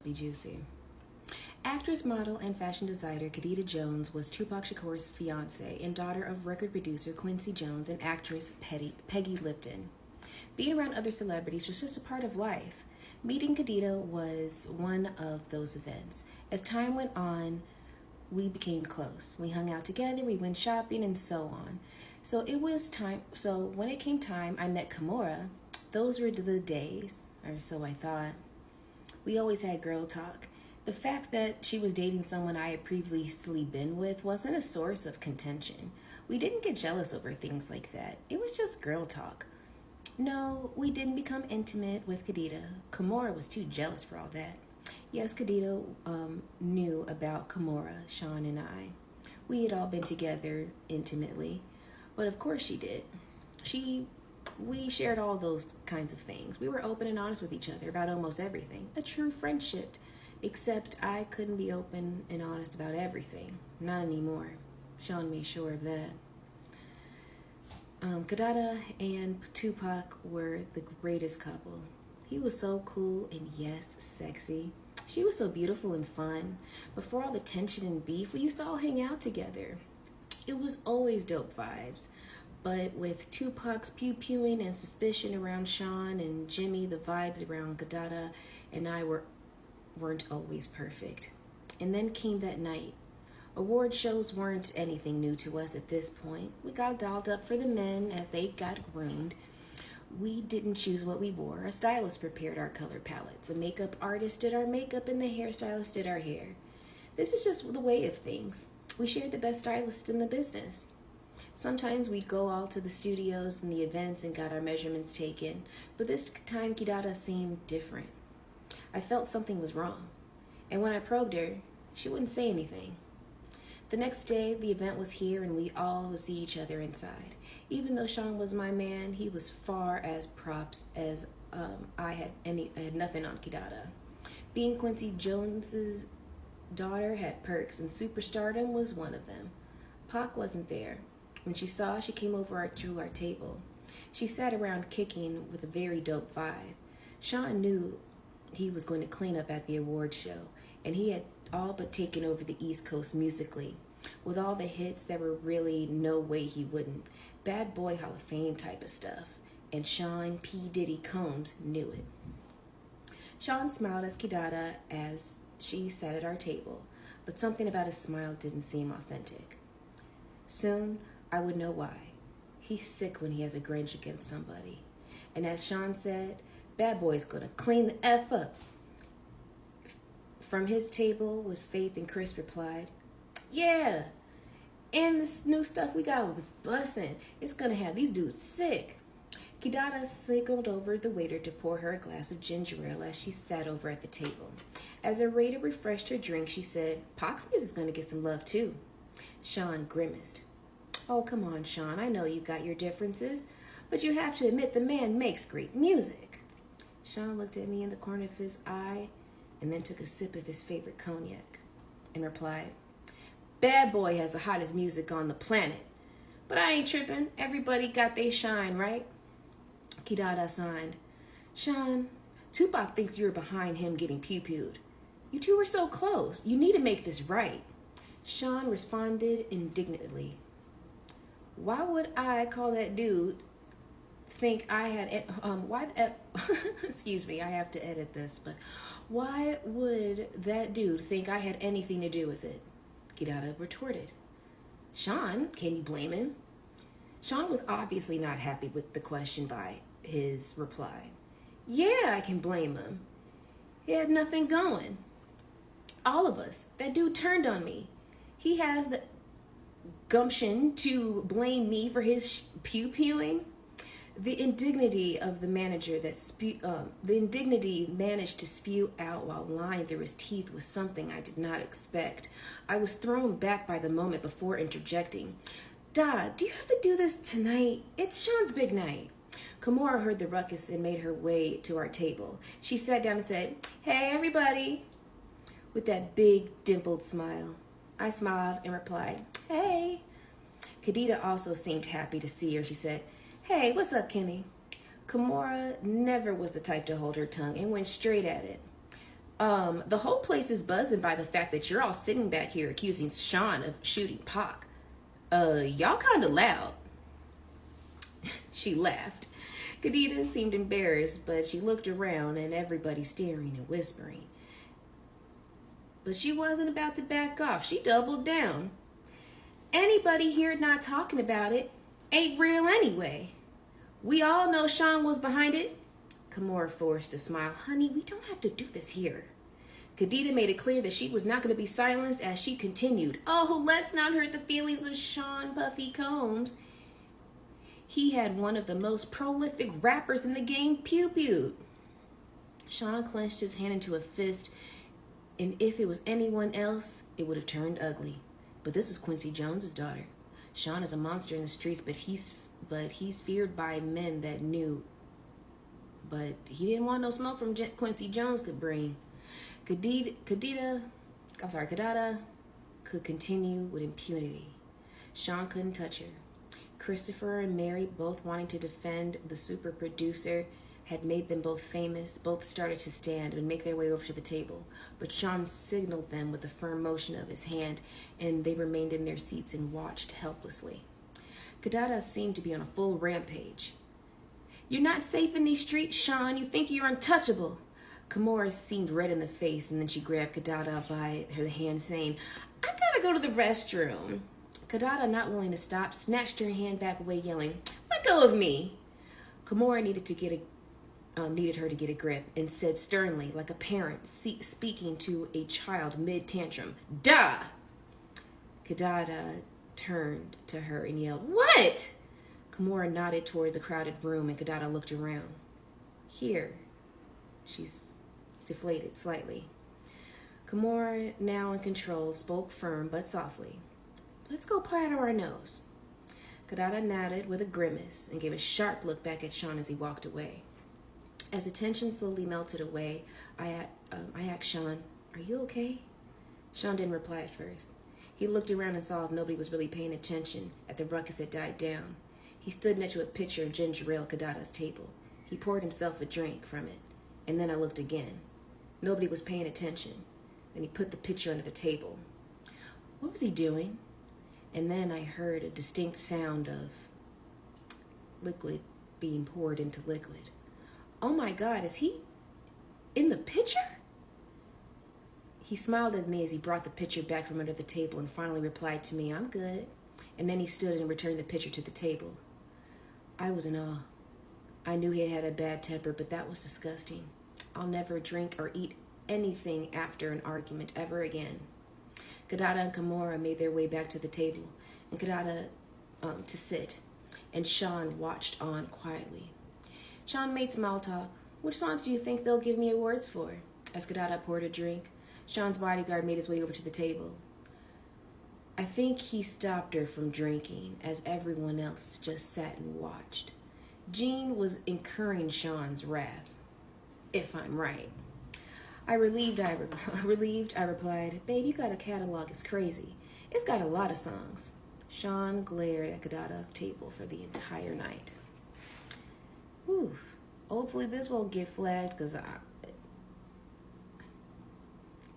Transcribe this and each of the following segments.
be juicy. Actress, model, and fashion designer Khadija Jones was Tupac Shakur's fiancée and daughter of record producer Quincy Jones and actress Peggy Lipton. Being around other celebrities was just a part of life. Meeting Khadija was one of those events. As time went on, we became close. We hung out together, we went shopping, and so on. So it was time. So when it came time, I met Kimora. Those were the days, or so I thought. We always had girl talk. The fact that she was dating someone I had previously been with wasn't a source of contention. We didn't get jealous over things like that. It was just girl talk. No, we didn't become intimate with Khadija. Kimora was too jealous for all that. Yes, Khadija knew about Kimora, Sean, and I. We had all been together intimately, but of course she did. We shared all those kinds of things. We were open and honest with each other about almost everything. A true friendship, except I couldn't be open and honest about everything. Not anymore. Sean made sure of that. Khadija and Tupac were the greatest couple. He was so cool and yes, sexy. She was so beautiful and fun. Before all the tension and beef, we used to all hang out together. It was always dope vibes. But with Tupac's pew-pewing and suspicion around Sean and Jimmy, the vibes around Khadija and I weren't always perfect. And then came that night. Award shows weren't anything new to us at this point. We got dolled up for the men as they got groomed. We didn't choose what we wore. A stylist prepared our color palettes. A makeup artist did our makeup and the hairstylist did our hair. This is just the way of things. We shared the best stylists in the business. Sometimes we'd go all to the studios and the events and got our measurements taken, but this time Khadija seemed different. I felt something was wrong, and when I probed her, she wouldn't say anything. The next day, the event was here and we all would see each other inside. Even though Sean was my man, he was far as props as I had nothing on Khadija. Being Quincy Jones's daughter had perks, and superstardom was one of them. Pac wasn't there. When she saw, she came over to our table. She sat around kicking with a very dope vibe. Sean knew he was going to clean up at the award show, and he had all but taken over the East Coast musically. With all the hits, there were really no way he wouldn't. Bad Boy Hall of Fame type of stuff. And Sean P. Diddy Combs knew it. Sean smiled at Khadija as she sat at our table, but something about his smile didn't seem authentic. Soon, I would know why. He's sick when he has a grudge against somebody. And as Sean said, Bad Boy's gonna clean the F up. From his table, with Faith and Chris replied, yeah, and this new stuff we got was bussin'. It's gonna have these dudes sick. Khadija signaled over the waiter to pour her a glass of ginger ale as she sat over at the table. As the waiter refreshed her drink, she said, Pac's music's gonna get some love too. Sean grimaced. Oh, come on, Sean, I know you got your differences, but you have to admit the man makes great music. Sean looked at me in the corner of his eye and then took a sip of his favorite cognac and replied, Bad Boy has the hottest music on the planet, but I ain't tripping. Everybody got they shine, right? Khadija signed. Sean, Tupac thinks you're behind him getting pew-pewed. You two were so close. You need to make this right. Sean responded indignantly. Why would I call that dude think I had, excuse me, I have to edit this, but why would that dude think I had anything to do with it? Khadija retorted. Sean, can you blame him? Sean was obviously not happy with the question by his reply. Yeah, I can blame him. He had nothing going. All of us. That dude turned on me. He has the gumption to blame me for his pew-pewing. The indignity of the manager managed to spew out while lying through his teeth was something I did not expect. I was thrown back by the moment before interjecting. Dad, do you have to do this tonight? It's Sean's big night. Kimora heard the ruckus and made her way to our table. She sat down and said, Hey, everybody, with that big dimpled smile. I smiled and replied, Hey. Khadija also seemed happy to see her. She said, Hey, what's up, Kimmy? Kimora never was the type to hold her tongue and went straight at it. The whole place is buzzing by the fact that you're all sitting back here accusing Sean of shooting Pac. Y'all kind of loud. She laughed. Khadija seemed embarrassed, but she looked around and everybody staring and whispering. But she wasn't about to back off. She doubled down. Anybody here not talking about it ain't real anyway. We all know Sean was behind it. Kimura forced a smile. Honey, we don't have to do this here. Khadija made it clear that she was not going to be silenced as she continued. Oh, let's not hurt the feelings of Sean Puffy Combs. He had one of the most prolific rappers in the game, Pew Pew. Sean clenched his hand into a fist, and if it was anyone else, it would have turned ugly. But this is Quincy Jones's daughter. Sean is a monster in the streets, but he's feared by men that knew. But he didn't want no smoke from Quincy Jones could bring. Khadija could continue with impunity. Sean couldn't touch her. Christopher and Mary, both wanting to defend the super producer, had made them both famous. Both started to stand and make their way over to the table. But Sean signaled them with a firm motion of his hand, and they remained in their seats and watched helplessly. Khadija seemed to be on a full rampage. You're not safe in these streets, Sean. You think you're untouchable. Kimura seemed red in the face, and then she grabbed Khadija by her hand, saying, I gotta go to the restroom. Khadija, not willing to stop, snatched her hand back away, yelling, Let go of me. Kimura needed her to get a grip and said sternly, like a parent speaking to a child mid-tantrum, Da! Khadija turned to her and yelled, What? Kimura nodded toward the crowded room, and Khadija looked around. Here. She's deflated slightly. Kimura, now in control, spoke firm but softly. Let's go powder our nose. Khadija nodded with a grimace and gave a sharp look back at Sean as he walked away. As the tension slowly melted away, I asked Sean, Are you okay? Sean didn't reply at first. He looked around and saw if nobody was really paying attention as the ruckus had died down. He stood next to a pitcher of ginger ale at Khadija's table. He poured himself a drink from it, and then I looked again. Nobody was paying attention. Then he put the pitcher under the table. What was he doing? And then I heard a distinct sound of liquid being poured into liquid. Oh my God, is he in the pitcher? He smiled at me as he brought the pitcher back from under the table and finally replied to me, I'm good. And then he stood and returned the pitcher to the table. I was in awe. I knew he had a bad temper, but that was disgusting. I'll never drink or eat anything after an argument ever again. Khadija and Kimura made their way back to the table, and Khadija to sit, and Sean watched on quietly. Sean made small talk. Which songs do you think they'll give me awards for? As Khadija poured a drink, Sean's bodyguard made his way over to the table. I think he stopped her from drinking, as everyone else just sat and watched. Jean was incurring Sean's wrath, if I'm right. Relieved, I replied, Babe, you got a catalog, it's crazy. It's got a lot of songs. Sean glared at Khadija's table for the entire night. Whew. Hopefully this won't get flagged, because I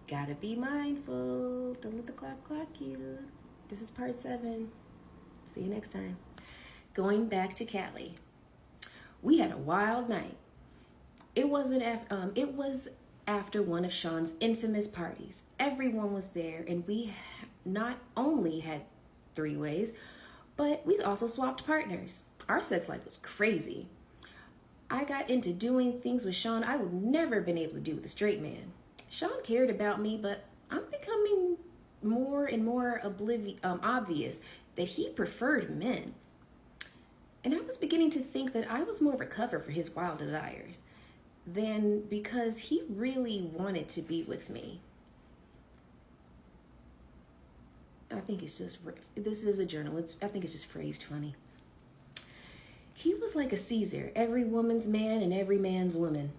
gotta be mindful. Don't let the clock you. This is part 7. See you next time. Going back to Cali. We had a wild night. It was after one of Sean's infamous parties. Everyone was there, and we not only had 3-ways, but we also swapped partners. Our sex life was crazy. I got into doing things with Sean I would never have been able to do with a straight man. Sean cared about me, but I'm becoming more and more obvious that he preferred men. And I was beginning to think that I was more of a cover for his wild desires than because he really wanted to be with me. I think it's just, this is a journal. I think it's just phrased funny. He was like a Caesar, every woman's man and every man's woman.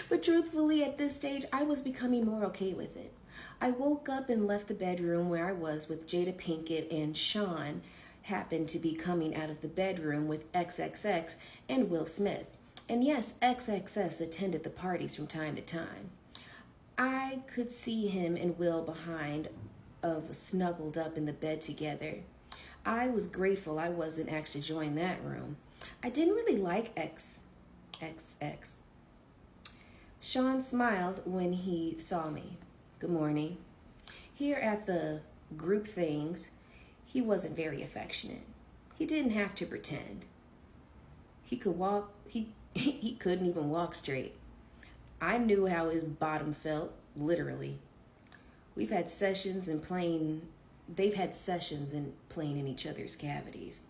But truthfully, at this stage, I was becoming more okay with it. I woke up and left the bedroom where I was with Jada Pinkett, and Sean happened to be coming out of the bedroom with XXX and Will Smith. And yes, XXS attended the parties from time to time. I could see him and Will behind of snuggled up in the bed together. I was grateful I wasn't asked to join that room. I didn't really like XXX. Sean smiled when he saw me. Good morning. Here at the group things, he wasn't very affectionate. He didn't have to pretend. He could walk, he couldn't even walk straight. I knew how his bottom felt, literally. They've had sessions in playing in each other's cavities.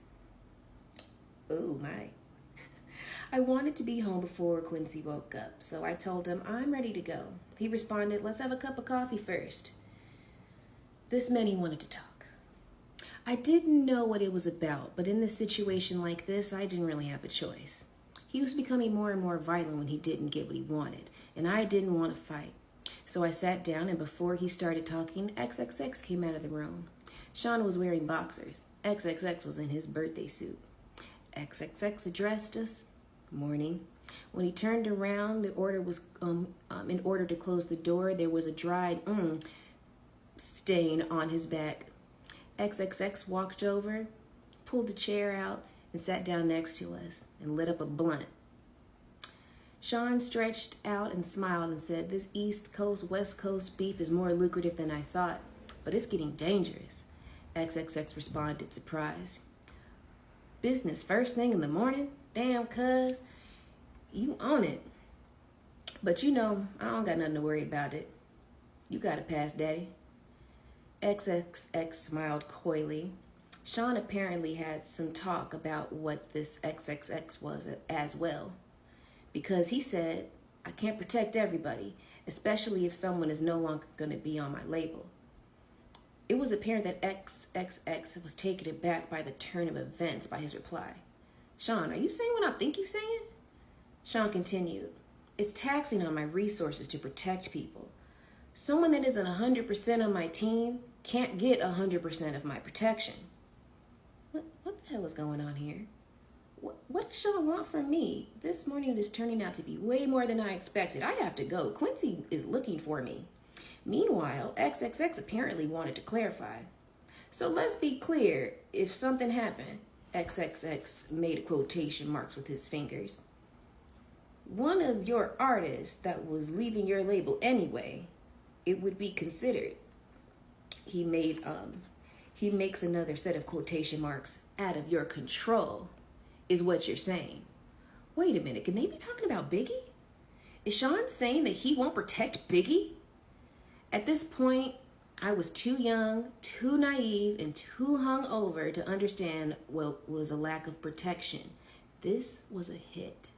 Oh my. I wanted to be home before Quincy woke up, so I told him I'm ready to go. He responded, let's have a cup of coffee first. This meant he wanted to talk. I didn't know what it was about, but in a situation like this, I didn't really have a choice. He was becoming more and more violent when he didn't get what he wanted, and I didn't want to fight. So I sat down, and before he started talking, XXX came out of the room. Sean was wearing boxers. XXX was in his birthday suit. XXX addressed us. Morning. When he turned around, the order was in order to close the door, there was a dried stain on his back. XXX walked over, pulled a chair out, and sat down next to us and lit up a blunt. Sean stretched out and smiled and said, this East Coast, West Coast beef is more lucrative than I thought, but it's getting dangerous. XXX responded, surprised. Business first thing in the morning? Damn, cuz, you own it. But you know, I don't got nothing to worry about it. You got it past daddy. XXX smiled coyly. Sean apparently had some talk about what this XXX was as well. Because he said, I can't protect everybody, especially if someone is no longer going to be on my label. It was apparent that XXX was taken aback by the turn of events by his reply. Sean, are you saying what I think you're saying? Sean continued, it's taxing on my resources to protect people. Someone that isn't 100% on my team can't get 100% of my protection. What the hell is going on here? What does Sean want from me? This morning it is turning out to be way more than I expected. I have to go. Quincy is looking for me. Meanwhile, XXX apparently wanted to clarify. So let's be clear, if something happened, XXX made quotation marks with his fingers. One of your artists that was leaving your label anyway, it would be considered. He makes another set of quotation marks out of your control, is what you're saying. Wait a minute, can they be talking about Biggie? Is Sean saying that he won't protect Biggie? At this point, I was too young, too naive, and too hungover to understand what was a lack of protection. This was a hit.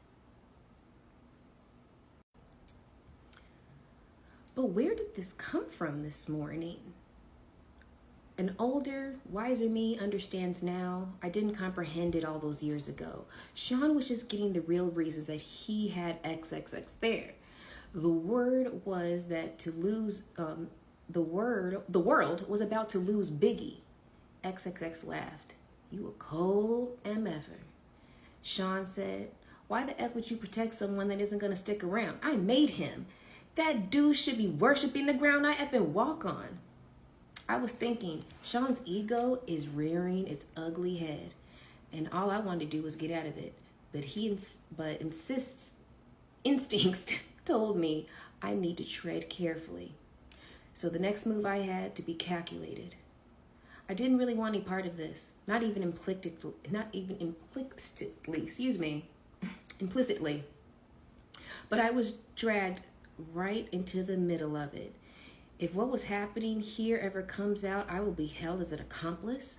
But where did this come from this morning? An older, wiser me understands now. I didn't comprehend it all those years ago. Sean was just getting the real reasons that he had XXX there. The word was that to lose, the world was about to lose Biggie. XXX laughed. You a cold MFer. Sean said, why the F would you protect someone that isn't going to stick around? I made him. That dude should be worshiping the ground I effing walk on. I was thinking, Sean's ego is rearing its ugly head, and all I wanted to do was get out of it. But instincts told me I need to tread carefully. So the next move I had to be calculated. I didn't really want any part of this, not even implicitly, implicitly. But I was dragged right into the middle of it. If what was happening here ever comes out, I will be held as an accomplice.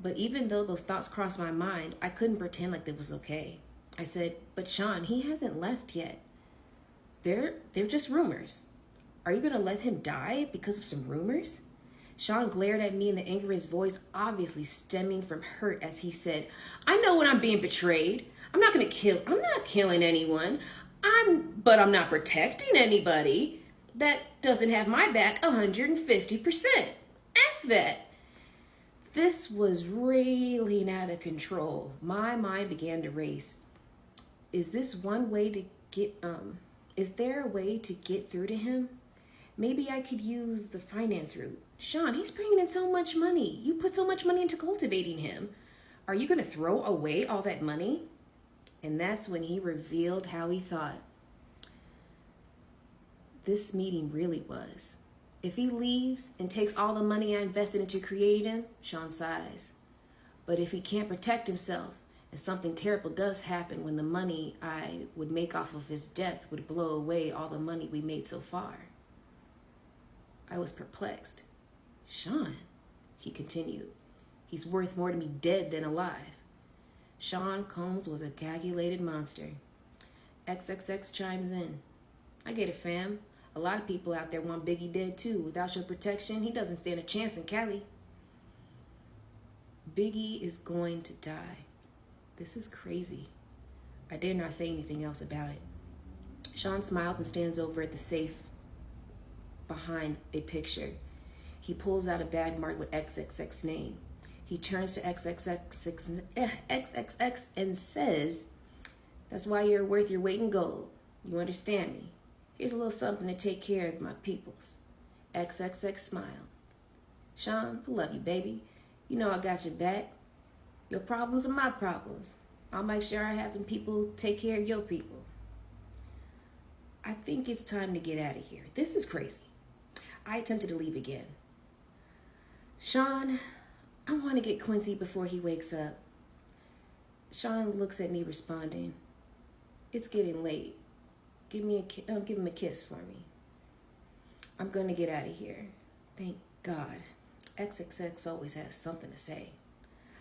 But even though those thoughts crossed my mind, I couldn't pretend like it was okay. I said, but Sean, he hasn't left yet. They're just rumors. Are you going to let him die because of some rumors? Sean glared at me in the anger of his voice, obviously stemming from hurt, as he said, I know when I'm being betrayed. I'm not killing anyone. But I'm not protecting anybody that doesn't have my back 150%. F that. This was really out of control. My mind began to race. Is there a way to get through to him? Maybe I could use the finance route. Sean, he's bringing in so much money. You put so much money into cultivating him. Are you going to throw away all that money? And that's when he revealed how he thought this meeting really was. If he leaves and takes all the money I invested into creating him, Sean sighs. But if he can't protect himself and something terrible does happen, when the money I would make off of his death would blow away all the money we made so far. I was perplexed. Sean, he continued, he's worth more to me dead than alive. Sean Combs was a calculated monster. XXX chimes in. I get it, fam. A lot of people out there want Biggie dead too. Without your protection, he doesn't stand a chance in Cali. Biggie is going to die. This is crazy. I dare not say anything else about it. Sean smiles and stands over at the safe behind a picture. He pulls out a bag marked with XXX name. He turns to XXX and says, that's why you're worth your weight in gold. You understand me? Here's a little something to take care of my peoples. XXX smiled. Sean, I love you, baby. You know I got your back. Your problems are my problems. I'll make sure I have them people take care of your people. I think it's time to get out of here. This is crazy. I attempted to leave again. Sean, I want to get Quincy before he wakes up. Sean looks at me responding, it's getting late. Give him a kiss for me. I'm going to get out of here. Thank God. XXX always has something to say.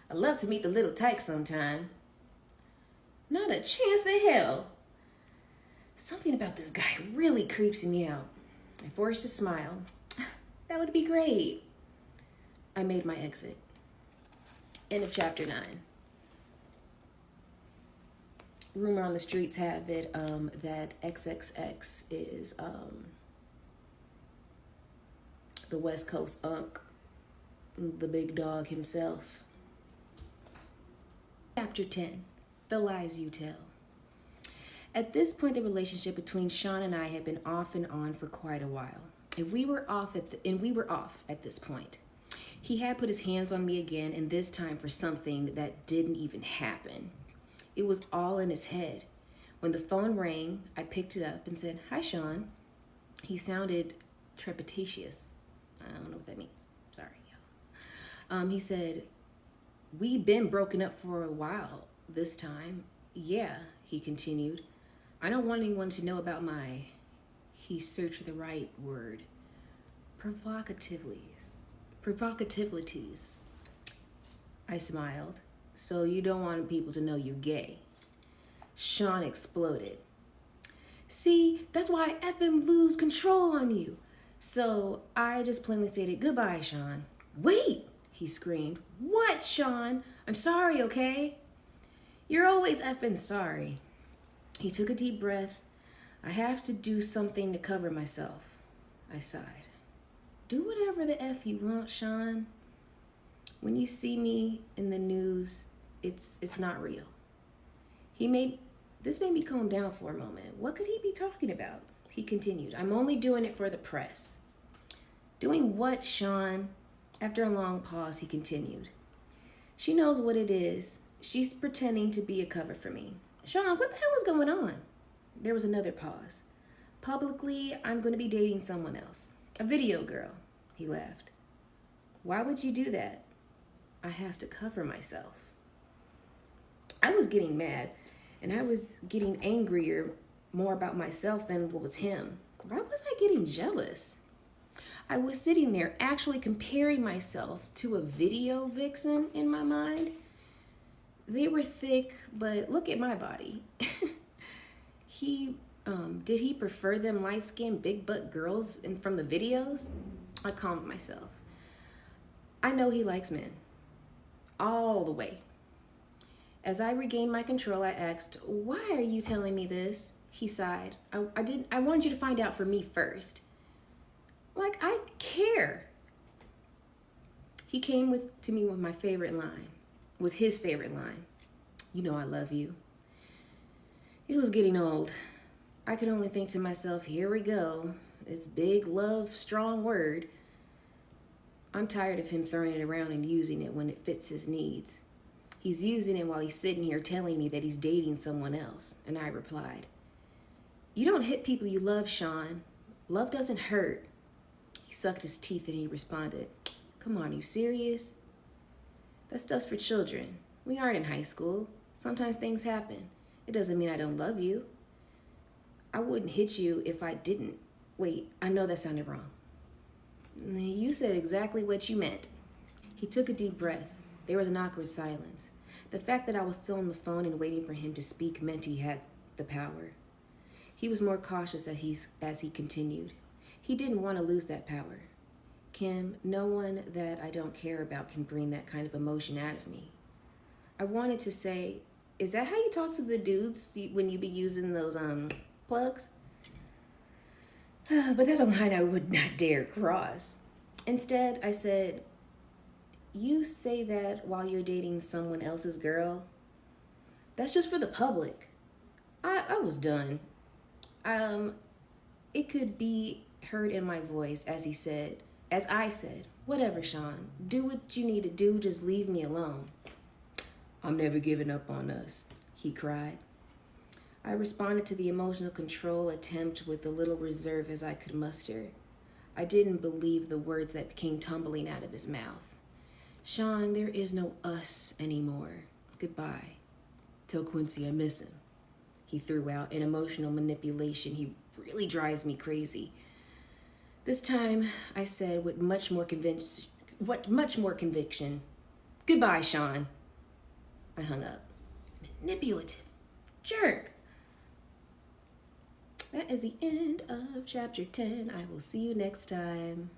I'd love to meet the little tyke sometime. Not a chance in hell. Something about this guy really creeps me out. I forced a smile. That would be great. I made my exit. End of chapter 9. Rumor on the streets have it that XXX is the West Coast Unk, the big dog himself. Chapter 10, The Lies You Tell. At this point, the relationship between Sean and I had been off and on for quite a while. We were off at this point. He had put his hands on me again, and this time for something that didn't even happen. It was all in his head. When the phone rang, I picked it up and said, "Hi, Sean." He sounded trepidatious. I don't know what that means. Sorry, y'all. He said, "We been broken up for a while this time." "Yeah," he continued. "I don't want anyone to know about my," he searched for the right word, provocativities. I smiled. "So you don't want people to know you're gay?" Sean exploded. "See, that's why I effing lose control on you." So I just plainly stated, "Goodbye, Sean." "Wait," he screamed. "What, Sean? I'm sorry, okay?" "You're always effing sorry." He took a deep breath. "I have to do something to cover myself." I sighed. "Do whatever the F you want, Sean. When you see me in the news, it's not real." This made me calm down for a moment. What could he be talking about? He continued, "I'm only doing it for the press." "Doing what, Sean?" After a long pause, he continued, "She knows what it is. She's pretending to be a cover for me." "Sean, what the hell is going on?" There was another pause. "Publicly, I'm going to be dating someone else. A video girl." He laughed. "Why would you do that?" "I have to cover myself." I was getting mad, and I was getting angrier more about myself than what was him. Why was I getting jealous? I was sitting there actually comparing myself to a video vixen in my mind. They were thick, but look at my body. Did he prefer them light-skinned, big-butt girls from the videos? I calmed myself. I know he likes men. All the way. As I regained my control, I asked, "Why are you telling me this?" He sighed. I wanted you to find out for me first." Like, I care. He came to me with his favorite line. "You know I love you." It was getting old. I could only think to myself, here we go. It's big love, strong word. I'm tired of him throwing it around and using it when it fits his needs. He's using it while he's sitting here telling me that he's dating someone else. And I replied, "You don't hit people you love, Sean. Love doesn't hurt." He sucked his teeth and he responded, "Come on, are you serious? That stuff's for children. We aren't in high school. Sometimes things happen. It doesn't mean I don't love you. I wouldn't hit you if I didn't. Wait, I know that sounded wrong." "You said exactly what you meant." He took a deep breath. There was an awkward silence. The fact that I was still on the phone and waiting for him to speak meant he had the power. He was more cautious as he continued. He didn't want to lose that power. "Kim, no one that I don't care about can bring that kind of emotion out of me." I wanted to say, "Is that how you talk to the dudes when you be using those plugs?" But that's a line I would not dare cross. Instead, I said, "You say that while you're dating someone else's girl? That's just for the public." I was done. It could be heard in my voice as I said, "Whatever, Sean. Do what you need to do. Just leave me alone." "I'm never giving up on us," he cried. I responded to the emotional control attempt with the little reserve as I could muster. I didn't believe the words that came tumbling out of his mouth. "Sean, there is no us anymore. Goodbye. Tell Quincy I miss him." He threw out an emotional manipulation. He really drives me crazy. This time, I said with much more conviction, "Goodbye, Sean." I hung up. Manipulative jerk. That is the end of chapter 10. I will see you next time.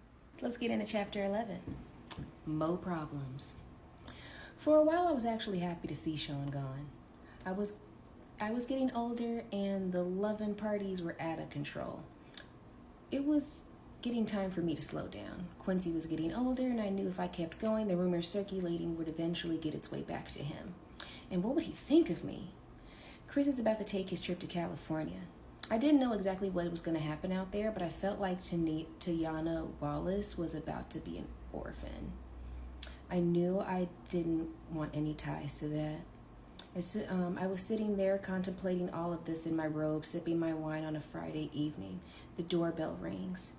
Let's get into chapter 11. Mo problems. For a while, I was actually happy to see Sean gone. I was getting older and the loving parties were out of control. It was getting time for me to slow down. Quincy was getting older and I knew if I kept going, the rumor circulating would eventually get its way back to him. And what would he think of me? Chris is about to take his trip to California. I didn't know exactly what was going to happen out there, but I felt like Tiana Wallace was about to be an orphan. I knew I didn't want any ties to that. I was sitting there contemplating all of this in my robe, sipping my wine on a Friday evening. The doorbell rings.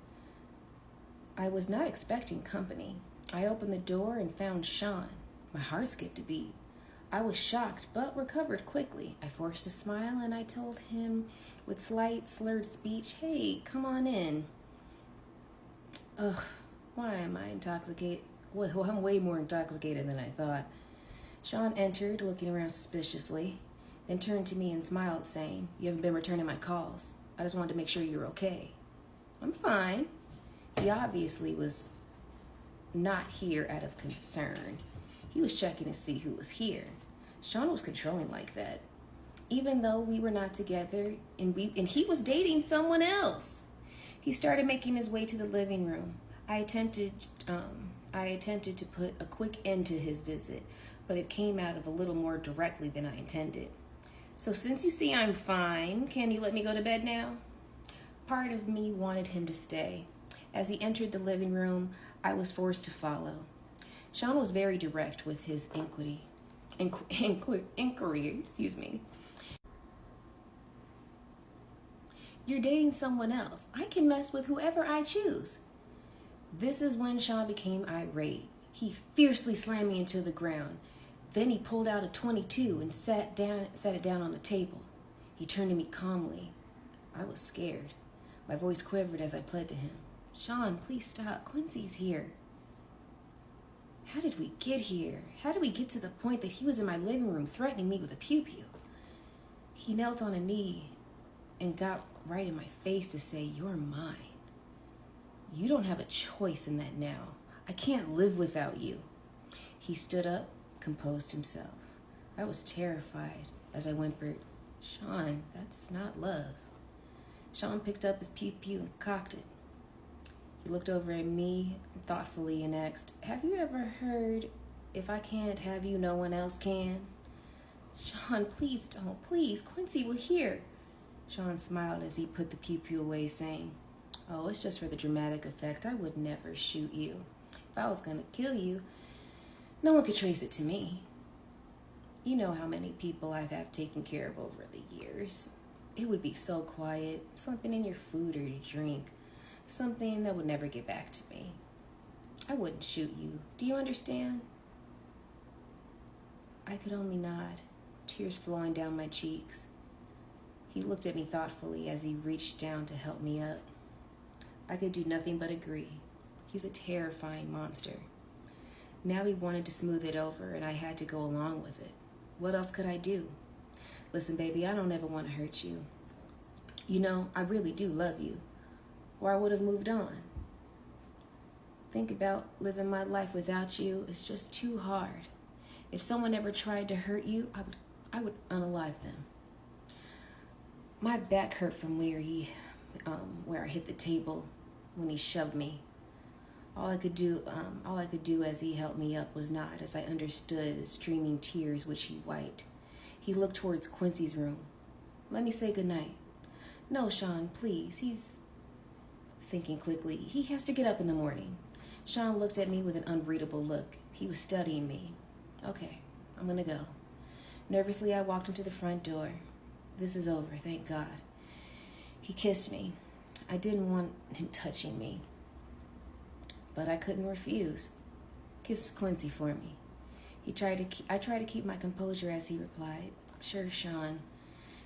I was not expecting company. I opened the door and found Sean. My heart skipped a beat. I was shocked, but recovered quickly. I forced a smile and I told him with slight slurred speech, "Hey, come on in." Ugh, why am I intoxicated? Well, I'm way more intoxicated than I thought. Sean entered, looking around suspiciously, then turned to me and smiled, saying, "You haven't been returning my calls. I just wanted to make sure you're okay." "I'm fine." He obviously was not here out of concern. He was checking to see who was here. Sean was controlling like that. Even though we were not together and he was dating someone else. He started making his way to the living room. I attempted to put a quick end to his visit, but it came out of a little more directly than I intended. "So since you see I'm fine, can you let me go to bed now?" Part of me wanted him to stay. As he entered the living room, I was forced to follow. Sean was very direct with his inquiry. "You're dating someone else. I can mess with whoever I choose." This is when Sean became irate. He fiercely slammed me into the ground. Then he pulled out a .22 and set it down on the table. He turned to me calmly. I was scared. My voice quivered as I pled to him. "Sean, please stop. Quincy's here." How did we get here? How did we get to the point that he was in my living room threatening me with a pew-pew? He knelt on a knee and got right in my face to say, "You're mine. You don't have a choice in that now. I can't live without you." He stood up, composed himself. I was terrified as I whimpered, "Sean, that's not love." Sean picked up his pew-pew and cocked it. He looked over at me thoughtfully and asked, "Have you ever heard, if I can't have you, no one else can?" "Sean, please don't. Please, Quincy will hear." Sean smiled as he put the pew-pew away, saying, Oh, it's just for the dramatic effect. I would never shoot you. If I was gonna kill you, no one could trace it to me. You know how many people I've had taken care of over the years. It would be so quiet, something in your food or your drink, something that would never get back to me. I wouldn't shoot you. Do you understand? I could only nod, tears flowing down my cheeks. He looked at me thoughtfully as he reached down to help me up. I could do nothing but agree. He's a terrifying monster. Now he wanted to smooth it over, and I had to go along with it. What else could I do? Listen, baby, I don't ever want to hurt you. You know, I really do love you, or I would have moved on. Think about living my life without you. It's just too hard. If someone ever tried to hurt you, I would unalive them. My back hurt from where I hit the table when he shoved me. All I could do as he helped me up was nod as I understood the streaming tears which he wiped. He looked towards Quincy's room. Let me say goodnight. No, Sean, please. He's thinking quickly. He has to get up in the morning. Sean looked at me with an unreadable look. He was studying me. Okay, I'm gonna go. Nervously, I walked him to the front door. This is over, thank God. He kissed me. I didn't want him touching me, but I couldn't refuse. Kiss Quincy for me. I tried to keep my composure as he replied, Sure, Sean.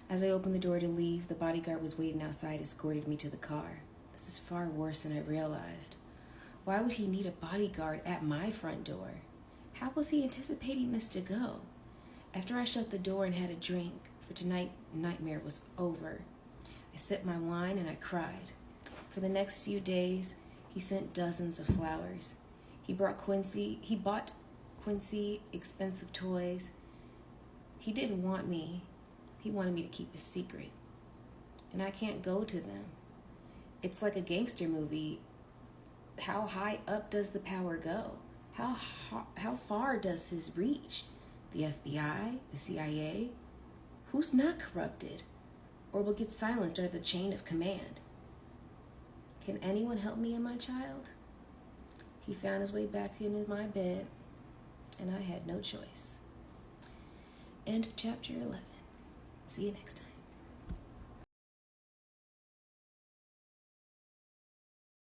As I opened the door to leave, the bodyguard was waiting outside, escorted me to the car. This is far worse than I realized. Why would he need a bodyguard at my front door? How was he anticipating this to go? After I shut the door and had a drink, for tonight, nightmare was over. I sipped my wine and I cried. For the next few days, he sent dozens of flowers. He bought Quincy expensive toys. He didn't want me. He wanted me to keep a secret. And I can't go to them. It's like a gangster movie. How high up does the power go? How far does his reach? The FBI? The CIA? Who's not corrupted? Or will get silenced under the chain of command? Can anyone help me and my child? He found his way back into my bed, and I had no choice. End of chapter 11. See you next time.